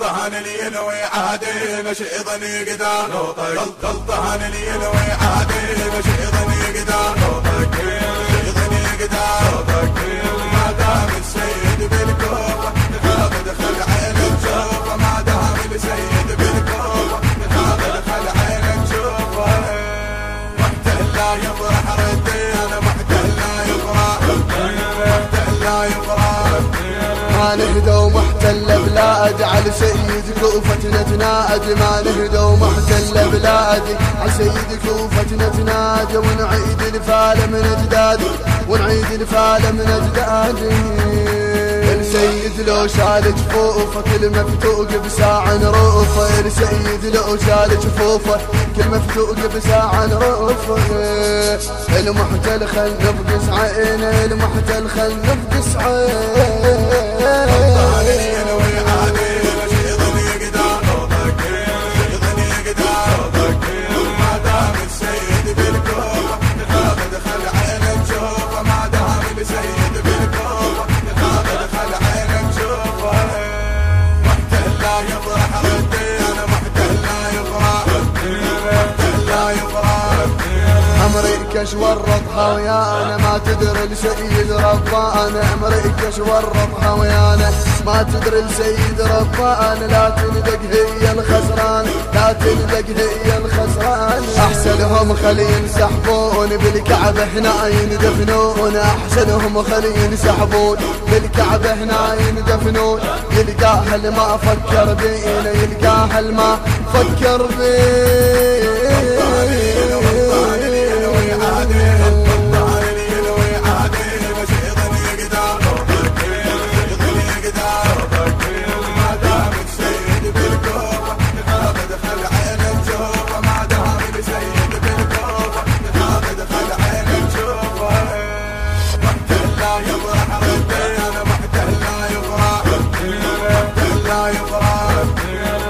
غلطان اللي ينوي عادي مش يظني قدام غلطان اللي ينوي عادي مش يظني قدام يظني قدام ما دام السيد بالكوفة دخل عينك شوفه ما دام السيد بالكوفة دخل عينك شوفه محتل لا يفرح ردي انا محتل لا يفرح محتل لا يفرح ما نهدى ومحتل بلادي على سيد كوفة نتنادي ما نهدى ومحتل بلادي على سيد كوفة نتنادي ونعيد الفال من اجدادي ونعيد الفال من اجدادي السيد لو شال جفوفه كل مفتوق بساعة نروفه السيد لو شال جفوفه كل مفتوق بساعة نروفه المحتل خل نفقس عينه المحتل خل نفقس عينه أمريكا شورطها ويانا ما تدري السيد ربانا أمريكا شورطها ويانا ما تدري السيد ربانا لا تندق هي الخسران لا تندق هي الخسران أحسنهم خلي ينسحبون بالكعبة هنا يندفنون أحسنهم خلي ينسحبون بالكعبة هنا يندفنون يلقاها اللي ما فكر بينا يلقاها اللي ما فكر بينا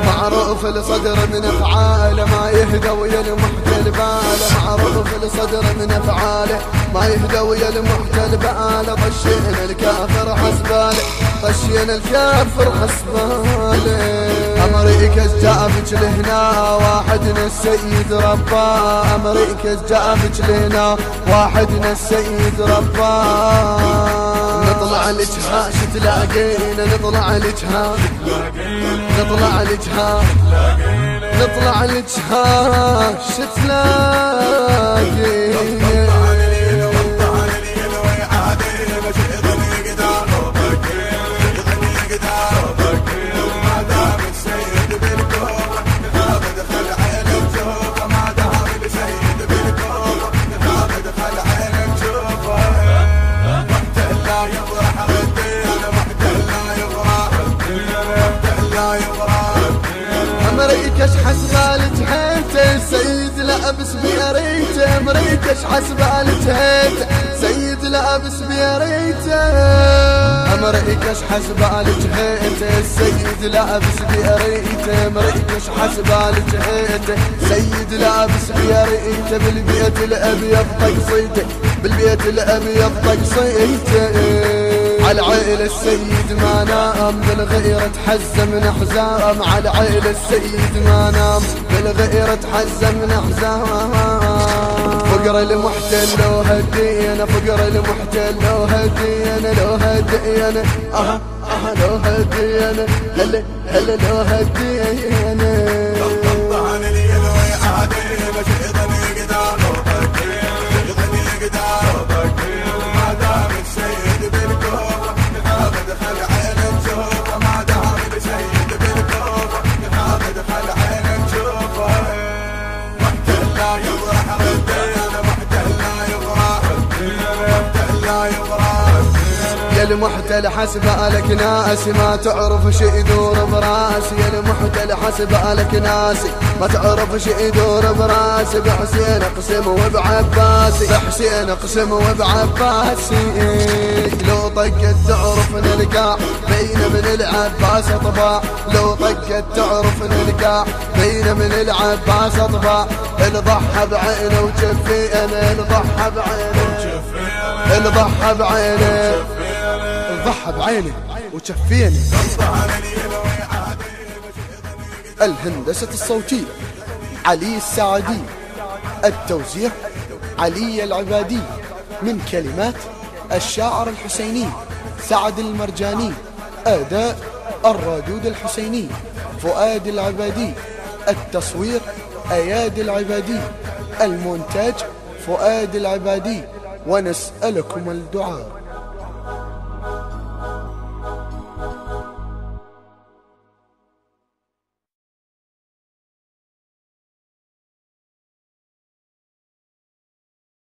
معروف الصدر من افعاله ما يهدى ويا المحتل باله معروف الصدر من افعاله ما يهدى ويا المحتل باله طشينا الكافر حسباله طشينا الكافر حسباله امريكا جابت لهنا واحدنا السيد رباه امريكا جابت لهنا واحدنا السيد رباه نطلع لجها شتلاقينا نطلع لجها نطلع لجها نطلع لجها شتلاقينا امريكاش حسبه لجهيته السيد لابس بيريته امريكاش حسبه لجهيته سيد لابس بيريته امريكاش حسبه لجهيته السيد لابس بيريته امريكاش حسبه لجهيته سيد لابس بيريته بالبيت الابيض طقصيته بالبيت الابيض طقصيته على عيل السيد ما نام بالغيرة تحزم من حزام على عيل السيد ما نام بالغيرة تحزم من حزام فقر المحتل لو هدينا فقر المحتل لو هدينا لو هدينا لو هدينا هلا لو هدينا غلطان اللي ينوي عادي مش يظني قدام يظني قدام ما دام السيد بالكوفة دخل عينك شوفه ما دام السيد بالكوفة دخل عينك شوفه محتل لا يفرح ردي انا محتل لا يفرح محتل لا يفرح يا المحتل حسبه لك ناسي ما تعرف شي يدور براسي يا المحتل حسبه لك ناسي ما تعرف شي يدور براسي بحسين اقسم وبعباسي بحسين اقسم وبعباسي لو طقت تعرف نلقى بين من العباس اطباع لو طقت تعرف نلقى بين من العباس اطباع الضحى بعينه وجفي انا الضحى بعينه الضحى بعينه الضحى بعينه وشفيني الهندسة الصوتية علي السعدي، التوزيع علي العبادي، من كلمات الشاعر الحسيني سعد المرجاني، أداء الرادود الحسيني فؤاد العبادي، التصوير أياد العبادي، المونتاج فؤاد العبادي. ونسألكم الدعاء.